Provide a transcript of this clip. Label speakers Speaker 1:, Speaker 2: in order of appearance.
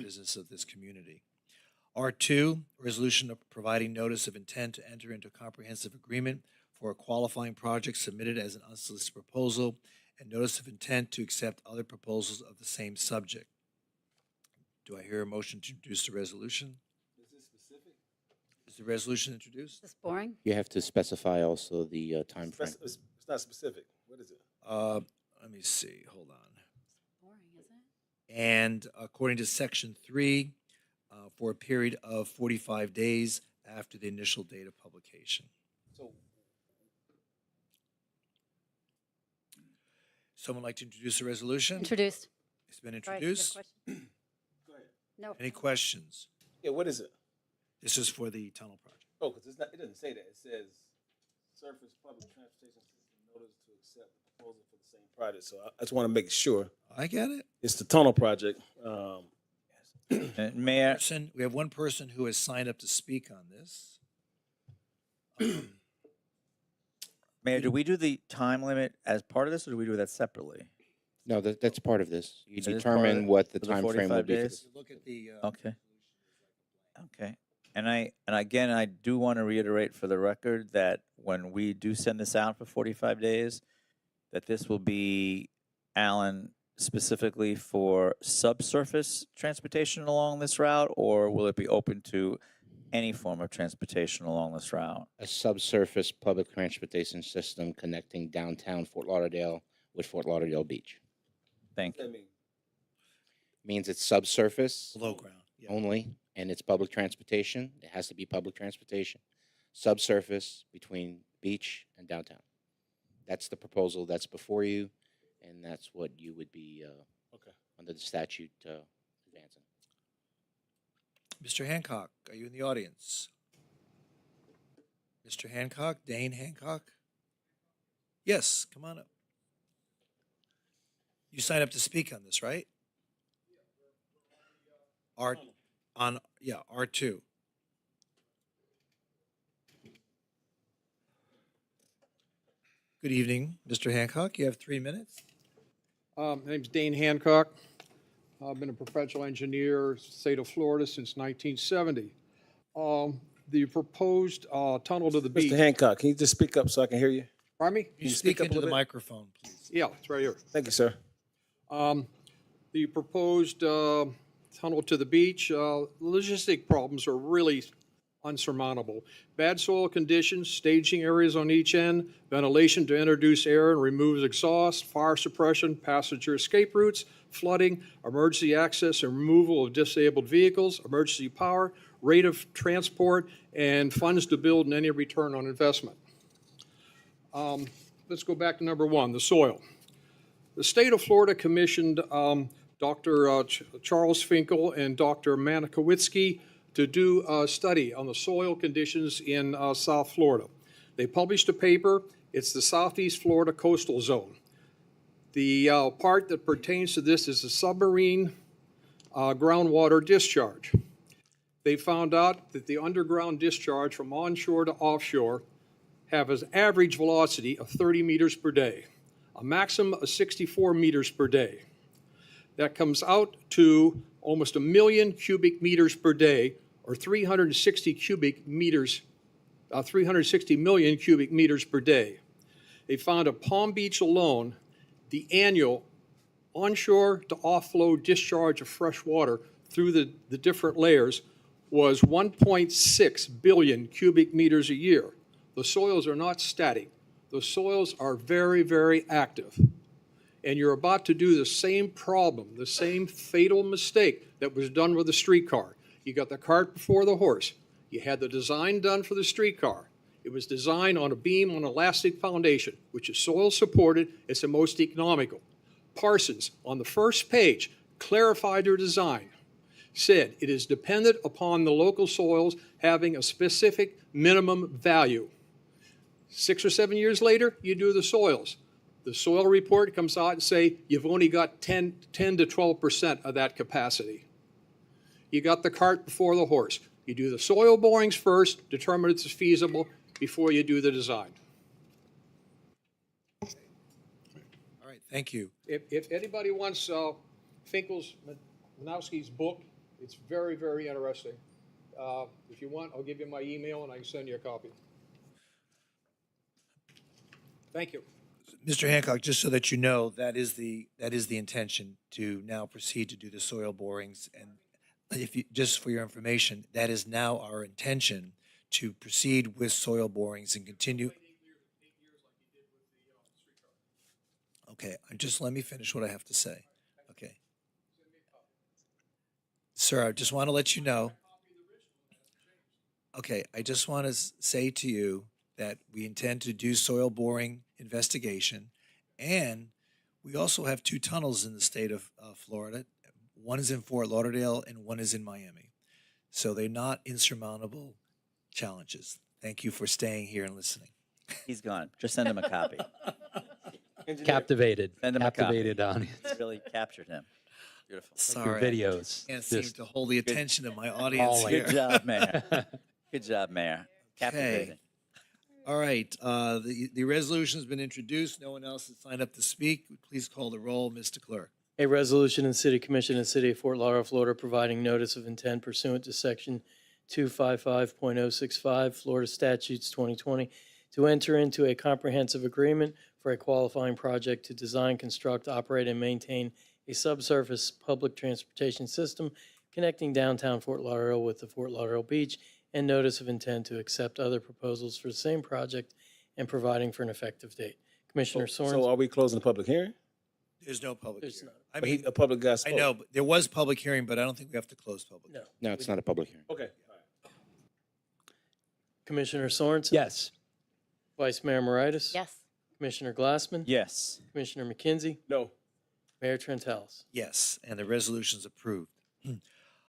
Speaker 1: business of this community. R2, resolution of providing notice of intent to enter into a comprehensive agreement for a qualifying project submitted as an unsolicited proposal and notice of intent to accept other proposals of the same subject. Do I hear a motion to introduce the resolution?
Speaker 2: Is this specific?
Speaker 1: Is the resolution introduced?
Speaker 3: Is this boring?
Speaker 4: You have to specify also the time frame.
Speaker 2: It's not specific. What is it?
Speaker 1: Let me see. Hold on.
Speaker 3: Boring, isn't it?
Speaker 1: And according to Section 3, for a period of 45 days after the initial date of publication.
Speaker 2: So,
Speaker 1: Someone like to introduce the resolution?
Speaker 3: Introduced.
Speaker 1: It's been
Speaker 3: Right, you have a
Speaker 1: introduced.
Speaker 3: question?
Speaker 2: go ahead.
Speaker 3: No.
Speaker 1: Any questions?
Speaker 2: Yeah, what is it?
Speaker 1: This is for the tunnel project.
Speaker 2: Oh, because it doesn't say that. It says surface public transportation system notice to accept the proposal for the same project. So I just want to make sure
Speaker 1: I get it.
Speaker 2: it's the tunnel project.
Speaker 5: Mayor,
Speaker 1: We have one person who has signed up to speak on this.
Speaker 5: Mayor, do we do the time limit as part of this, or do we do that separately?
Speaker 4: No, that's part of this. You
Speaker 5: So this is part
Speaker 4: determine
Speaker 5: of-
Speaker 4: what the
Speaker 5: for the
Speaker 4: time frame will
Speaker 5: 45
Speaker 4: be. for
Speaker 5: days?
Speaker 4: this.
Speaker 1: Look at the.
Speaker 5: Okay. Okay. And again, I do want to reiterate for the record that when we do send this out for 45 days, that this will be, Alan, specifically for subsurface transportation along this route, or will it be open to any form of transportation along this route?
Speaker 4: A subsurface public transportation system connecting downtown Fort Lauderdale with Fort Lauderdale Beach.
Speaker 5: Thank
Speaker 2: I
Speaker 5: you.
Speaker 2: mean,
Speaker 4: Means it's subsurface
Speaker 1: Below ground. Yeah.
Speaker 4: only, and it's public transportation. It has to be public transportation. Subsurface between beach and downtown. That's the proposal that's before you, and that's what you would be
Speaker 2: okay.
Speaker 4: under the statute advancing.
Speaker 1: Mr. Hancock, are you in the audience? Mr. Hancock, Dane Hancock? Yes, come on up. You signed up to speak on this, right? R2. Good evening, Mr. Hancock. You have 3 minutes.
Speaker 6: My name's Dane Hancock. I've been a professional engineer, state of Florida since 1970. The proposed tunnel to the beach.
Speaker 2: Mr. Hancock, can you just speak up so I can hear you?
Speaker 6: Pardon me?
Speaker 1: Can you
Speaker 2: you
Speaker 1: speak
Speaker 2: speak up a
Speaker 1: into the
Speaker 2: little bit?
Speaker 1: microphone, please?
Speaker 6: Yeah, it's right here.
Speaker 2: Thank you, sir.
Speaker 6: The proposed tunnel to the beach, logistic problems are really unsurmountable. Bad soil conditions, staging areas on each end, ventilation to introduce air and remove exhaust, fire suppression, passenger escape routes, flooding, emergency access and removal of disabled vehicles, emergency power, rate of transport, and funds to build and any return on investment. Let's go back to number one, the soil. The state of Florida commissioned Dr. Charles Finkel and Dr. Manikowicz to do a study on the soil conditions in South Florida. They published a paper. It's the Southeast Florida Coastal Zone. The part that pertains to this is the submarine groundwater discharge. They found out that the underground discharge from onshore to offshore have an average velocity of 30 meters per day, a maximum of 64 meters per day. That comes out to almost 1 million cubic meters per day, or 360 million cubic meters per day. They found at Palm Beach alone, the annual onshore to offload discharge of fresh water through the different layers was 1.6 billion cubic meters a year. The soils are not static. The soils are very, very active. And you're about to do the same problem, the same fatal mistake that was done with the streetcar. You got the cart before the horse. You had the design done for the streetcar. It was designed on a beam on an elastic foundation, which is soil supported. It's the most economical. Parsons, on the first page, clarified their design, said it is dependent upon the local soils having a specific minimum value. 6 or 7 years later, you do the soils. The soil report comes out and say you've only got 10 to 12% of that capacity. You got the cart before the horse. You do the soil borings first, determine it's feasible before you do the design.
Speaker 1: All right, thank you.
Speaker 6: If anybody wants Finkel's, Manowski's book, It's very, very interesting. If you want, I'll give you my email and I can send you a copy. Thank you.
Speaker 1: Mr. Hancock, just so that you know, that is the intention to now proceed to do the soil borings. And if you, just for your information, that is now our intention to proceed with soil borings and continue. Okay, just let me finish what I have to say. Okay. Sir, I just want to let you know. Okay, I just want to say to you that we intend to do soil boring investigation, and we also have 2 tunnels in the state of Florida. One is in Fort Lauderdale and one is in Miami. So they're not insurmountable challenges. Thank you for staying here and listening.
Speaker 5: He's gone. Just send him a copy.
Speaker 2: Engineer,
Speaker 7: Captivated.
Speaker 5: Send him a copy.
Speaker 7: Captivated audience.
Speaker 5: It's really captured him. Beautiful.
Speaker 1: Sorry,
Speaker 7: Your
Speaker 1: I
Speaker 7: videos.
Speaker 1: can't seem
Speaker 7: Just
Speaker 1: to hold the attention of my audience
Speaker 7: Always.
Speaker 1: here.
Speaker 5: Good job, Mayor. Good job, Mayor. Captivating.
Speaker 1: All right, the resolution's been introduced. No one else has signed up to speak. Please call the roll, Mr. Clerk.
Speaker 8: A resolution in the City Commission of the City of Fort Lauderdale, Florida, providing notice of intent pursuant to Section 255.065 Florida Statutes 2020 to enter into a comprehensive agreement for a qualifying project to design, construct, operate, and maintain a subsurface public transportation system connecting downtown Fort Lauderdale with the Fort Lauderdale Beach, and notice of intent to accept other proposals for the same project and providing for an effective date. Commissioner
Speaker 2: so
Speaker 8: Sorens?
Speaker 2: are we closing the public hearing?
Speaker 1: There's no public
Speaker 8: There's
Speaker 1: hearing.
Speaker 8: not.
Speaker 1: I mean,
Speaker 2: A public got
Speaker 1: I
Speaker 2: spoke.
Speaker 1: know, but there was public hearing, but I don't think we have to close public.
Speaker 8: No.
Speaker 4: No, it's not a public hearing.
Speaker 2: Okay. All right.
Speaker 8: Commissioner Sorensen?
Speaker 7: yes.
Speaker 8: Vice Mayor Moritas?
Speaker 3: Yes.
Speaker 8: Commissioner Glassman?
Speaker 5: Yes.
Speaker 8: Commissioner McKenzie?
Speaker 2: No.
Speaker 8: Mayor Trentalis?
Speaker 1: Yes, and the resolution's approved.